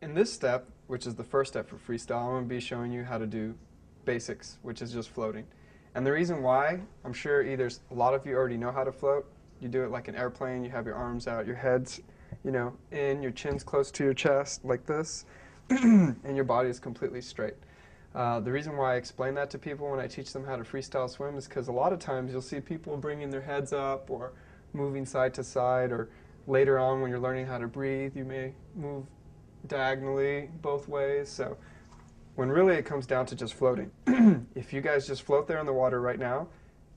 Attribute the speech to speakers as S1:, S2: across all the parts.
S1: In this step, which is the first step for freestyle, I'm going to be showing you how to do basics, which is just floating. And the reason why, I'm sure either a lot of you already know how to float. You do it like an airplane, you have your arms out, your head's, in, your chin's close to your chest like this, and your body is completely straight. The reason why I explain that to people when I teach them how to freestyle swim is because a lot of times you'll see people bringing their heads up or moving side to side, or later on when you're learning how to breathe, you may move diagonally both ways. So when really it comes down to just floating, if you guys just float there in the water right now,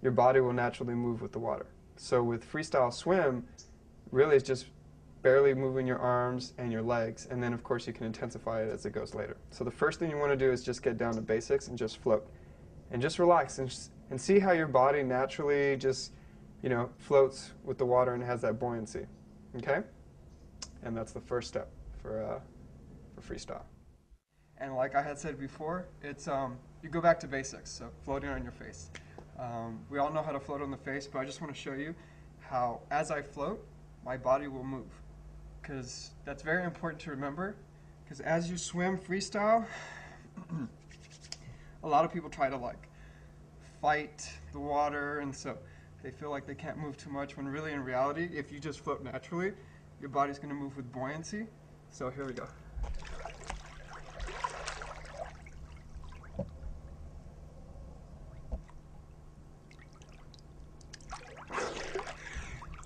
S1: your body will naturally move with the water. So with freestyle swim, really it's just barely moving your arms and your legs, and then of course you can intensify it as it goes later. So the first thing you want to do is just get down to basics and just float. And just relax and see how your body naturally just, floats with the water and has that buoyancy. Okay? And that's the first step for freestyle. And like I had said before, it's you go back to basics, so floating on your face. We all know how to float on the face, but I just want to show you how, as I float, my body will move. Because that's very important to remember, because as you swim freestyle, a lot of people try to fight the water, and so they feel like they can't move too much, when really in reality, if you just float naturally, your body's going to move with buoyancy. So here we go.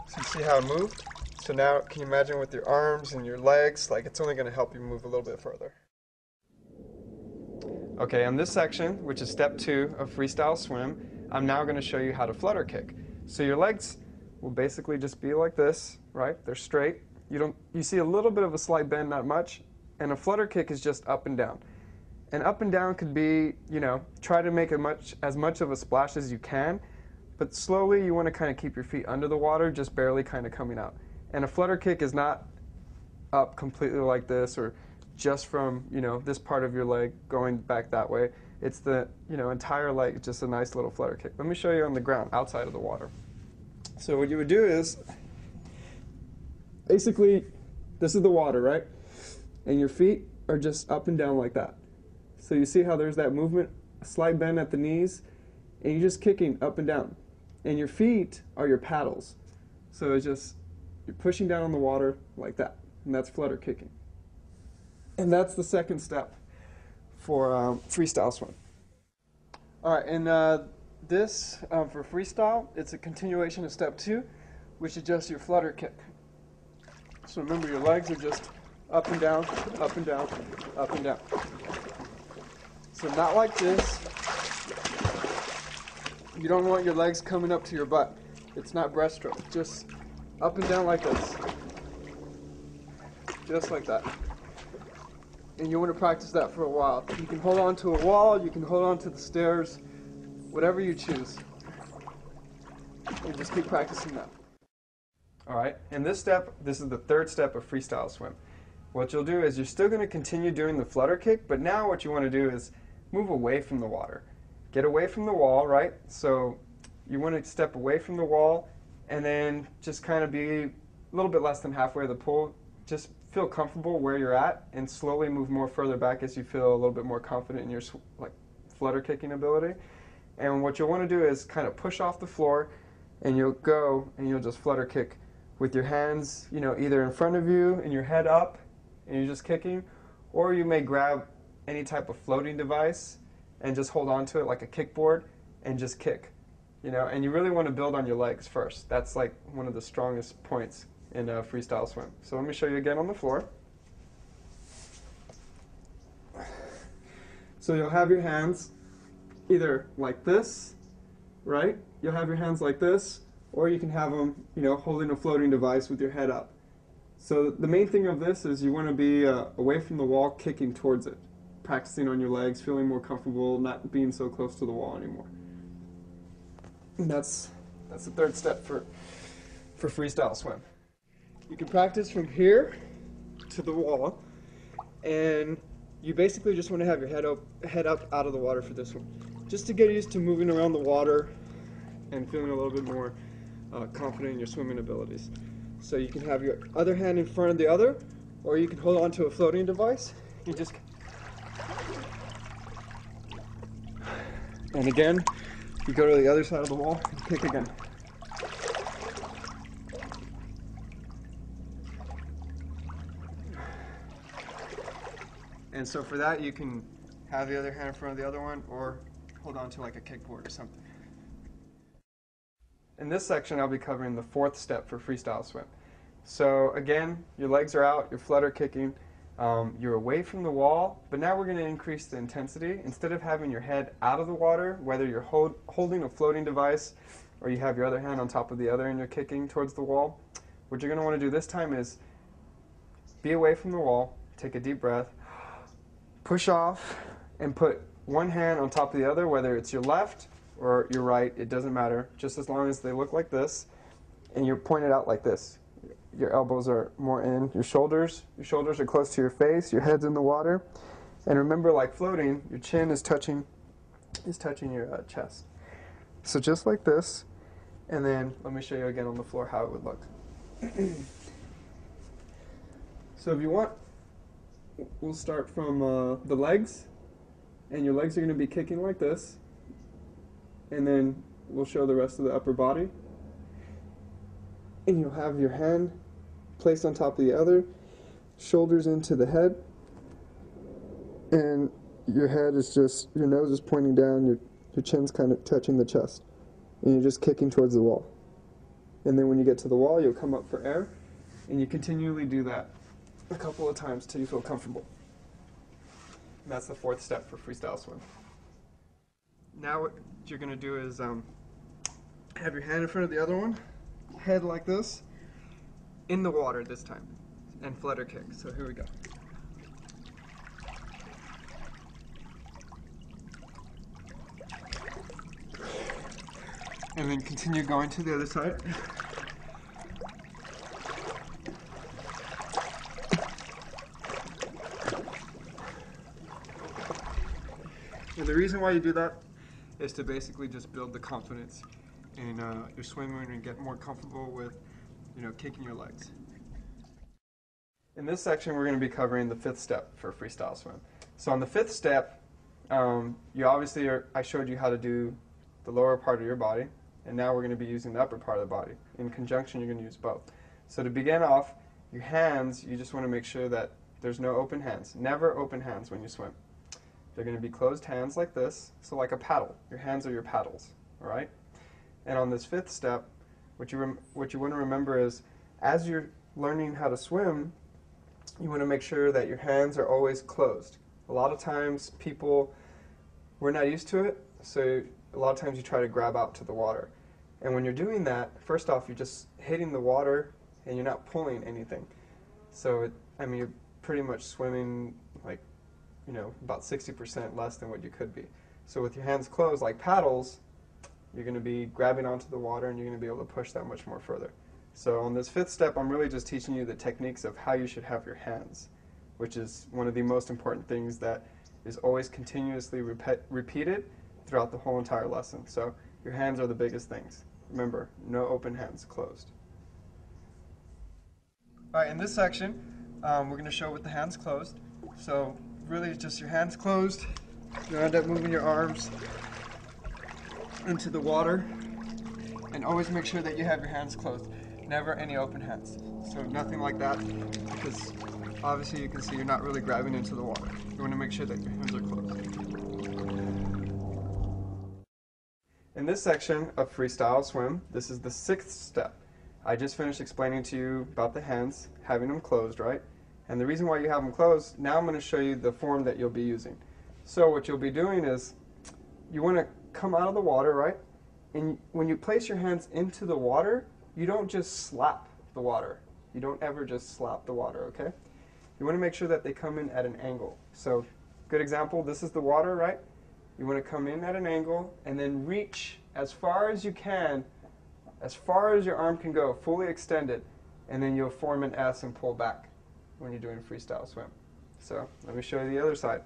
S1: So you see how it moved? So now, can you imagine with your arms and your legs, it's only going to help you move a little bit further. Okay, in this section, which is step 2 of freestyle swim, I'm now going to show you how to flutter kick. So your legs will basically just be like this, right? They're straight. You see a little bit of a slight bend, not much, and a flutter kick is just up and down. And up and down could be, try to make as much of a splash as you can, but slowly you want to kind of keep your feet under the water, just barely kind of coming out. And a flutter kick is not up completely like this, or just from, this part of your leg going back that way. It's the, entire leg, just a nice little flutter kick. Let me show you on the ground, outside of the water. So what you would do is, basically, this is the water, right? And your feet are just up and down like that. So you see how there's that movement, a slight bend at the knees, and you're just kicking up and down. And your feet are your paddles. So it's just, you're pushing down on the water like that, and that's flutter kicking. And that's the second step for freestyle swim. All right, and this, for freestyle, it's a continuation of step 2, which is just your flutter kick. So remember, your legs are just up and down, up and down, up and down. So not like this. You don't want your legs coming up to your butt. It's not breaststroke, just up and down like this. Just like that. And you want to practice that for a while. You can hold on to a wall, you can hold on to the stairs, whatever you choose. And just keep practicing that. All right, in this step, this is the third step of freestyle swim. What you'll do is you're still going to continue doing the flutter kick, but now what you want to do is move away from the water. Get away from the wall, right? So you want to step away from the wall and then just kind of be a little bit less than halfway to the pool. Just feel comfortable where you're at and slowly move more further back as you feel a little bit more confident in your flutter kicking ability. And what you'll want to do is kind of push off the floor, and you'll go and you'll just flutter kick with your hands, either in front of you and your head up and you're just kicking, or you may grab any type of floating device and just hold on to it like a kickboard and just kick. And you really want to build on your legs first. That's one of the strongest points in freestyle swim. So let me show you again on the floor. So you'll have your hands either like this, right? You'll have your hands like this, or you can have them, holding a floating device with your head up. So the main thing of this is you want to be away from the wall, kicking towards it, practicing on your legs, feeling more comfortable, not being so close to the wall anymore. And that's the third step for freestyle swim. You can practice from here to the wall, and you basically just want to have your head up out of the water for this one, just to get used to moving around the water and feeling a little bit more confident in your swimming abilities. So you can have your other hand in front of the other, or you can hold on to a floating device. You just, and again, you go to the other side of the wall and kick again. And so for that, you can have the other hand in front of the other one, or hold on to like a kickboard or something. In this section, I'll be covering the fourth step for freestyle swim. So again, your legs are out, you're flutter kicking, you're away from the wall, but now we're going to increase the intensity. Instead of having your head out of the water, whether you're holding a floating device or you have your other hand on top of the other and you're kicking towards the wall, what you're going to want to do this time is be away from the wall, take a deep breath, push off, and put one hand on top of the other, whether it's your left or your right, it doesn't matter, just as long as they look like this and you're pointed out like this. Your elbows are more in, your shoulders are close to your face, your head's in the water. And remember, like floating, your chin is touching your chest. So just like this, and then let me show you again on the floor how it would look. So if you want, we'll start from the legs, and your legs are going to be kicking like this, and then we'll show the rest of the upper body. And you'll have your hand placed on top of the other, shoulders into the head, and your head is just, your nose is pointing down, your chin's kind of touching the chest, and you're just kicking towards the wall. And then when you get to the wall, you'll come up for air, and you continually do that a couple of times till you feel comfortable. And that's the fourth step for freestyle swim. Now what you're going to do is have your hand in front of the other one, head like this, in the water this time, and flutter kick. So here we go. And then continue going to the other side. And the reason why you do that is to basically just build the confidence in your swimming and get more comfortable with, kicking your legs. In this section, we're going to be covering the fifth step for freestyle swim. So on the fifth step, I showed you how to do the lower part of your body, and now we're going to be using the upper part of the body. In conjunction, you're going to use both. So to begin off, your hands, you just want to make sure that there's no open hands. Never open hands when you swim. They're going to be closed hands like this, so like a paddle. Your hands are your paddles, all right? And on this fifth step, what you want to remember is, as you're learning how to swim, you want to make sure that your hands are always closed. A lot of times we're not used to it, so a lot of times you try to grab out to the water. And when you're doing that, first off, you're just hitting the water and you're not pulling anything. So, you're pretty much swimming like, about 60% less than what you could be. So with your hands closed like paddles, you're going to be grabbing onto the water and you're going to be able to push that much more further. So on this fifth step, I'm really just teaching you the techniques of how you should have your hands, which is one of the most important things that is always continuously repeated throughout the whole entire lesson. So your hands are the biggest things. Remember, no open hands, closed. All right, in this section, we're going to show with the hands closed. So really it's just your hands closed. You end up moving your arms into the water, and always make sure that you have your hands closed. Never any open hands. So nothing like that, because obviously you can see you're not really grabbing into the water. You want to make sure that your hands are closed. In this section of freestyle swim, this is the sixth step. I just finished explaining to you about the hands, having them closed, right? And the reason why you have them closed, now I'm going to show you the form that you'll be using. So what you'll be doing is, you want to come out of the water, right? And when you place your hands into the water, you don't just slap the water. You don't ever just slap the water, okay? You want to make sure that they come in at an angle. So, good example, this is the water, right? You want to come in at an angle and then reach as far as you can, as far as your arm can go, fully extended, and then you'll form an S and pull back when you're doing freestyle swim. So, let me show you the other side.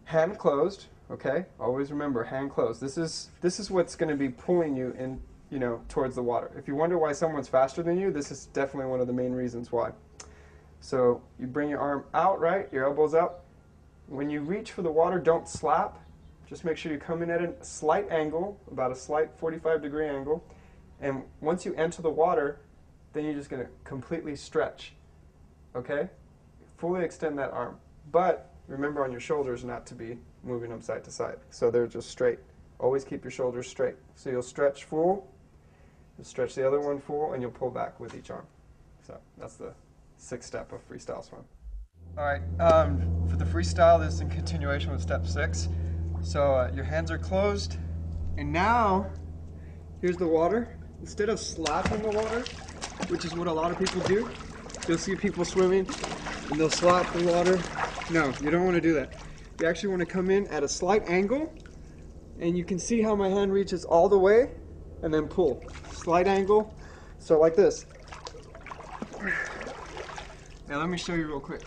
S1: Hand closed, okay? Always remember, hand closed. This is what's going to be pulling you in, towards the water. If you wonder why someone's faster than you, this is definitely one of the main reasons why. So you bring your arm out, right? Your elbows up. When you reach for the water, don't slap. Just make sure you come in at a slight angle, about a slight 45-degree angle. And once you enter the water, then you're just going to completely stretch. Okay? Fully extend that arm. But remember on your shoulders not to be moving them side to side. So they're just straight. Always keep your shoulders straight. So you'll stretch full, you'll stretch the other one full, and you'll pull back with each arm. So that's the 6th step of freestyle swim. All right, for the freestyle, this is in continuation with step 6. So your hands are closed, and now here's the water. Instead of slapping the water, which is what a lot of people do, you'll see people swimming and they'll slap the water. No, you don't want to do that. You actually want to come in at a slight angle, and you can see how my hand reaches all the way, and then pull. Slight angle, so like this. Now let me show you real quick.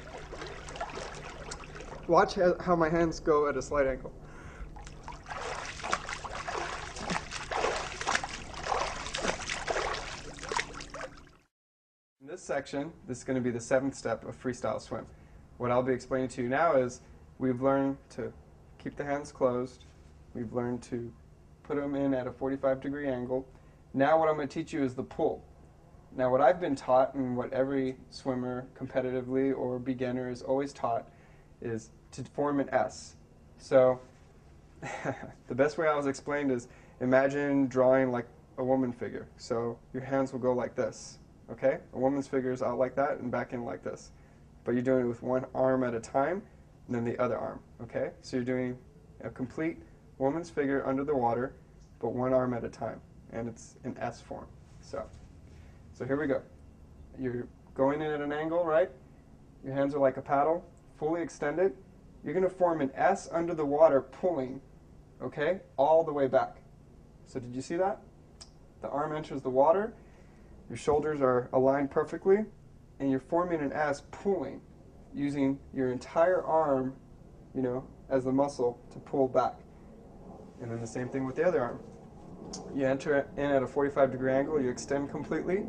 S1: Watch how my hands go at a slight angle. In this section, this is going to be the 7th step of freestyle swim. What I'll be explaining to you now is we've learned to keep the hands closed. We've learned to put them in at a 45-degree angle. Now what I'm going to teach you is the pull. Now what I've been taught, and what every swimmer competitively or beginner is always taught, is to form an S. So the best way I was explained is imagine drawing like a woman figure. So your hands will go like this. Okay? A woman's figure is out like that and back in like this. But you're doing it with one arm at a time and then the other arm. Okay? So you're doing a complete woman's figure under the water, but one arm at a time. And it's in S form. So here we go. You're going in at an angle, right? Your hands are like a paddle, fully extended. You're going to form an S under the water, pulling, okay, all the way back. So did you see that? The arm enters the water. Your shoulders are aligned perfectly, and you're forming an S, pulling, using your entire arm, you know, as the muscle to pull back. And then the same thing with the other arm. You enter in at a 45-degree angle, you extend completely,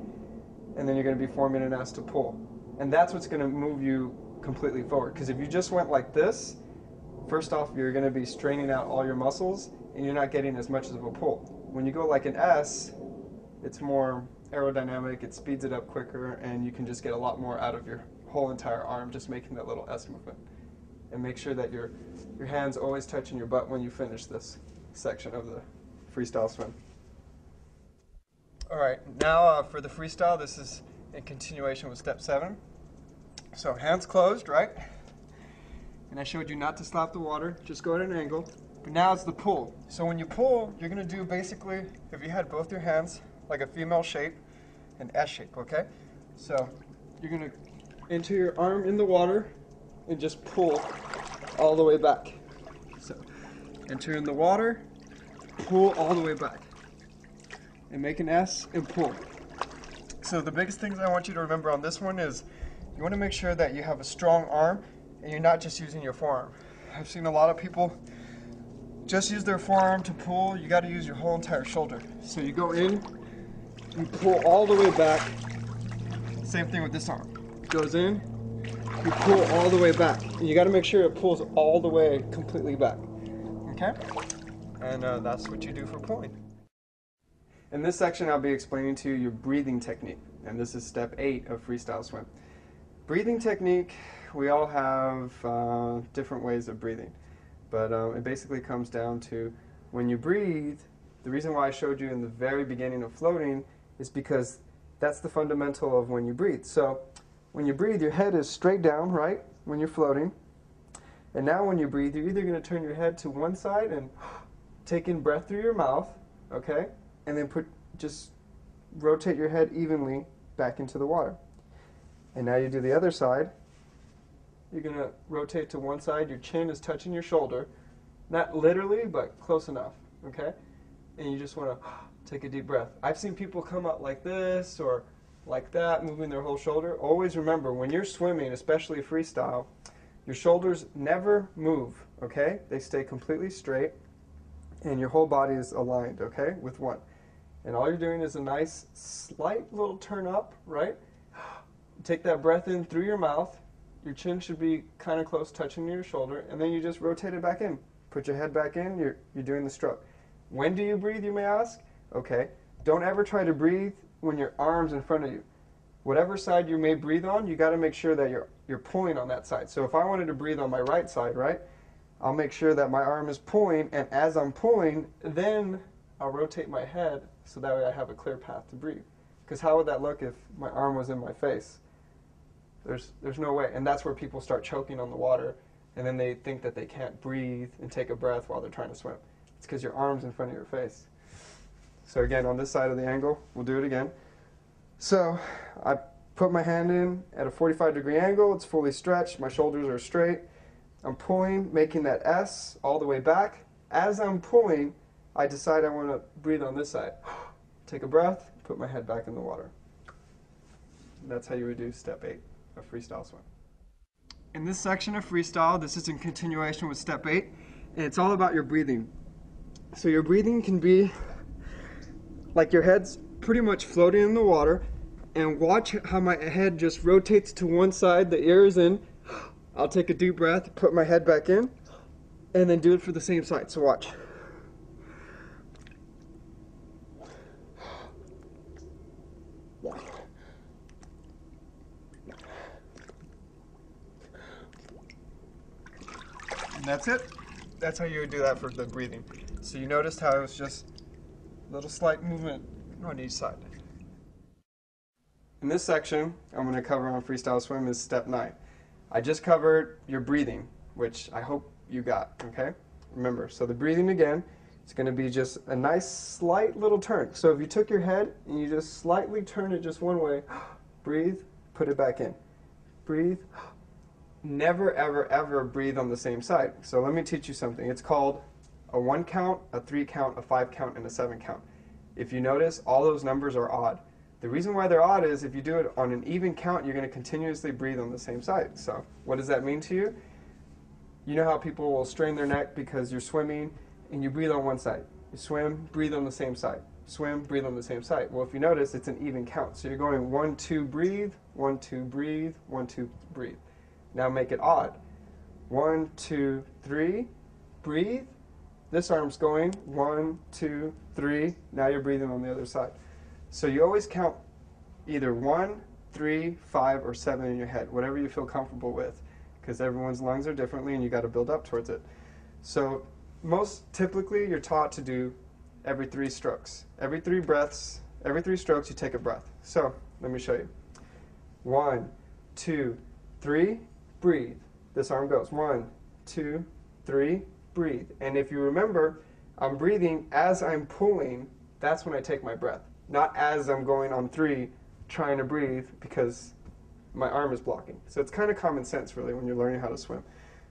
S1: and then you're going to be forming an S to pull. And that's what's going to move you completely forward. Because if you just went like this, first off, you're going to be straining out all your muscles, and you're not getting as much of a pull. When you go like an S, it's more aerodynamic, it speeds it up quicker, and you can just get a lot more out of your whole entire arm just making that little S movement. And make sure that your hands always touching your butt when you finish this section of the freestyle swim. All right, now for the freestyle, this is in continuation with step 7. So hands closed, right? And I showed you not to slap the water, just go at an angle. But now it's the pull. So when you pull, you're going to do basically, if you had both your hands like a female shape, an S shape, okay? So you're going to enter your arm in the water and just pull all the way back. So enter in the water, pull all the way back, and make an S and pull. So the biggest things I want you to remember on this one is you want to make sure that you have a strong arm and you're not just using your forearm. I've seen a lot of people just use their forearm to pull. You got to use your whole entire shoulder. So you go in, you pull all the way back. Same thing with this arm. It goes in, you pull all the way back. And you got to make sure it pulls all the way completely back. Okay? And that's what you do for pulling. In this section, I'll be explaining to you your breathing technique. And this is step 8 of freestyle swim. Breathing technique, we all have different ways of breathing. But it basically comes down to when you breathe, the reason why I showed you in the very beginning of floating is because that's the fundamental of when you breathe. So when you breathe, your head is straight down, right, when you're floating. And now when you breathe, you're either going to turn your head to one side and take in breath through your mouth, okay, and then just rotate your head evenly back into the water. And now you do the other side. You're going to rotate to one side, your chin is touching your shoulder, not literally, but close enough, okay? And you just want to take a deep breath. I've seen people come out like this or like that, moving their whole shoulder. Always remember, when you're swimming, especially freestyle, your shoulders never move, okay? They stay completely straight, and your whole body is aligned, okay, with one. And all you're doing is a nice, slight little turn up, right? take that breath in through your mouth. Your chin should be kind of close, touching your shoulder, and then you just rotate it back in. Put your head back in, you're doing the stroke. When do you breathe, you may ask? Okay, don't ever try to breathe when your arm's in front of you. Whatever side you may breathe on, you got to make sure that you're pulling on that side. So if I wanted to breathe on my right side, right, I'll make sure that my arm is pulling, and as I'm pulling, then I'll rotate my head so that way I have a clear path to breathe. Because how would that look if my arm was in my face? There's no way. And that's where people start choking on the water, and then they think that they can't breathe and take a breath while they're trying to swim. It's because your arm's in front of your face. So again, on this side of the angle, we'll do it again. So I put my hand in at a 45-degree angle. It's fully stretched. My shoulders are straight. I'm pulling, making that S all the way back. As I'm pulling, I decide I want to breathe on this side. Take a breath, put my head back in the water. And that's how you would do step 8 of freestyle swim. In this section of freestyle, this is in continuation with step 8, and it's all about your breathing. So your breathing can be like your head's pretty much floating in the water, and watch how my head just rotates to one side, the ear is in. I'll take a deep breath, put my head back in, and then do it for the same side. So watch. And that's it. That's how you would do that for the breathing. So you noticed how it was just a little slight movement on each side. In this section, I'm going to cover on freestyle swim is step 9. I just covered your breathing, which I hope you got, okay? Remember, so the breathing again, it's going to be just a nice slight little turn. So if you took your head and you just slightly turn it just one way, breathe, put it back in. Breathe. Never, ever, ever breathe on the same side. So let me teach you something. It's called a 1 count, a 3 count, a 5 count, and a 7 count. If you notice, all those numbers are odd. The reason why they're odd is if you do it on an even count, you're going to continuously breathe on the same side. So what does that mean to you? You know how people will strain their neck because you're swimming and you breathe on one side. You swim, breathe on the same side. Swim, breathe on the same side. Well, if you notice, it's an even count. So you're going 1, 2, breathe, 1, 2, breathe, 1, 2, breathe. Now make it odd. 1, 2, 3, breathe. This arm's going 1, 2, 3. Now you're breathing on the other side. So you always count either 1, 3, 5, or 7 in your head, whatever you feel comfortable with, because everyone's lungs are differently and you got to build up towards it. So most typically you're taught to do every 3 strokes. Every 3 breaths, every 3 strokes you take a breath. So let me show you. 1, 2, 3, breathe. This arm goes 1, 2, 3, breathe. And if you remember, I'm breathing as I'm pulling. That's when I take my breath, not as I'm going on 3 trying to breathe because my arm is blocking. So it's kind of common sense really when you're learning how to swim.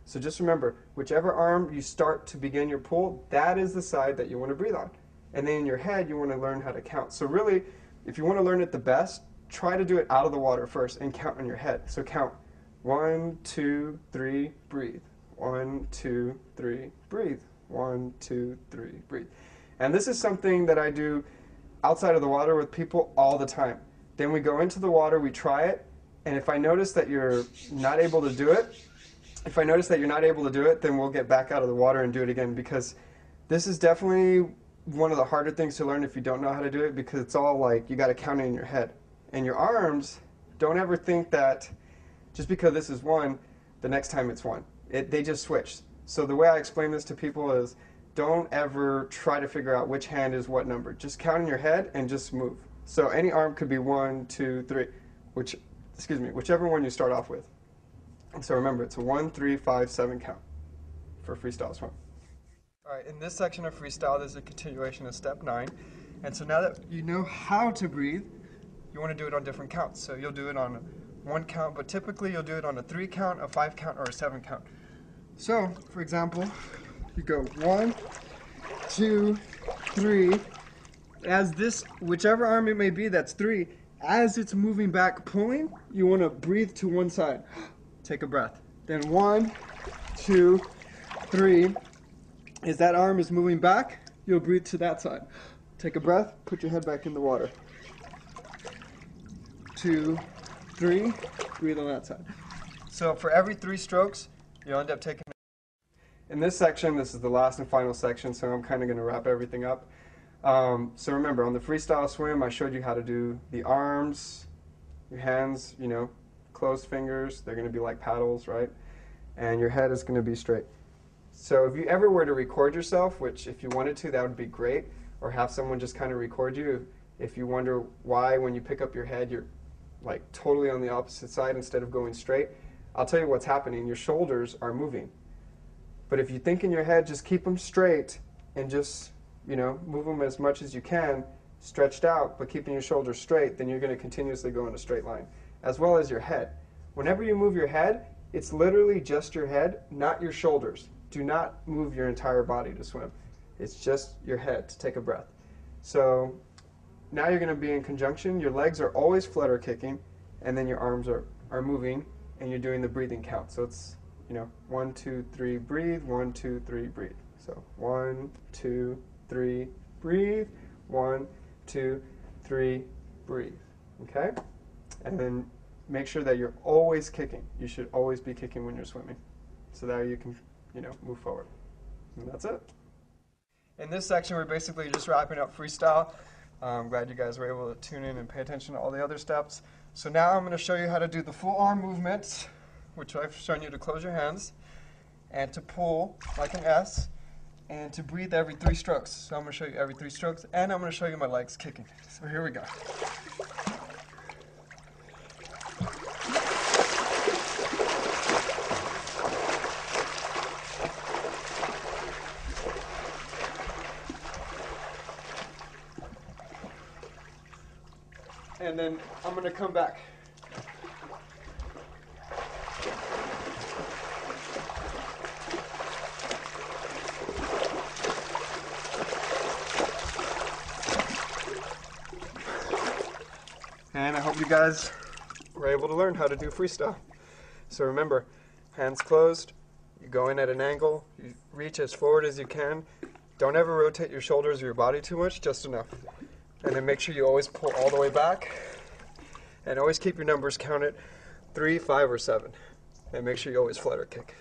S1: So just remember, whichever arm you start to begin your pull, that is the side that you want to breathe on. And then in your head, you want to learn how to count. So really, if you want to learn it the best, try to do it out of the water first and count in your head. So count 1, 2, 3, breathe. 1, 2, 3, breathe. 1, 2, 3, breathe. And this is something that I do outside of the water with people all the time. Then we go into the water, we try it, and if I notice that you're not able to do it, then we'll get back out of the water and do it again, because this is definitely one of the harder things to learn if you don't know how to do it, because it's all like you got to count it in your head. And your arms, don't ever think that just because this is 1, the next time it's 1. They just switch. So the way I explain this to people is don't ever try to figure out which hand is what number. Just count in your head and just move. So any arm could be 1, 2, 3, whichever one you start off with. So remember, it's a 1, 3, 5, 7 count for freestyle swim. All right, in this section of freestyle, there's a continuation of step 9. And so now that you know how to breathe, you want to do it on different counts. So you'll do it on 1 count, but typically you'll do it on a 3 count, a 5 count, or a 7 count. So, for example, you go 1, 2, 3. As this, whichever arm it may be, that's 3. As it's moving back, pulling, you want to breathe to one side. Take a breath. Then 1, 2, 3. As that arm is moving back, you'll breathe to that side. Take a breath, put your head back in the water. 2, 3, breathe on that side. So for every 3 strokes, you'll end up taking. In this section, this is the last and final section, so I'm kind of going to wrap everything up. So remember, on the freestyle swim, I showed you how to do the arms, your hands, you know, closed fingers, they're going to be like paddles, right? And your head is going to be straight. So if you ever were to record yourself, which if you wanted to, that would be great, or have someone just kind of record you, if you wonder why when you pick up your head, you're like totally on the opposite side instead of going straight, I'll tell you what's happening. Your shoulders are moving. But if you think in your head, just keep them straight and just, you know, move them as much as you can, stretched out, but keeping your shoulders straight, then you're going to continuously go in a straight line, as well as your head. Whenever you move your head, it's literally just your head, not your shoulders. Do not move your entire body to swim. It's just your head to take a breath. So now you're going to be in conjunction. Your legs are always flutter kicking, and then your arms are moving, and you're doing the breathing count. So it's, you know, 1, 2, 3, breathe, 1, 2, 3, breathe. So 1, 2, 3, breathe, 1, 2, 3, breathe. Okay? And then make sure that you're always kicking. You should always be kicking when you're swimming. So that you can, you know, move forward. And that's it. In this section, we're basically just wrapping up freestyle. I'm glad you guys were able to tune in and pay attention to all the other steps. So now I'm going to show you how to do the full arm movements, which I've shown you to close your hands, and to pull like an S, and to breathe every 3 strokes. So I'm going to show you every 3 strokes, and I'm going to show you my legs kicking. So here we go. And then I'm going to come back. And I hope you guys were able to learn how to do freestyle. So remember, hands closed, you go in at an angle, you reach as forward as you can. Don't ever rotate your shoulders or your body too much, just enough. And then make sure you always pull all the way back. And always keep your numbers counted, 3, 5, or 7. And make sure you always flutter kick.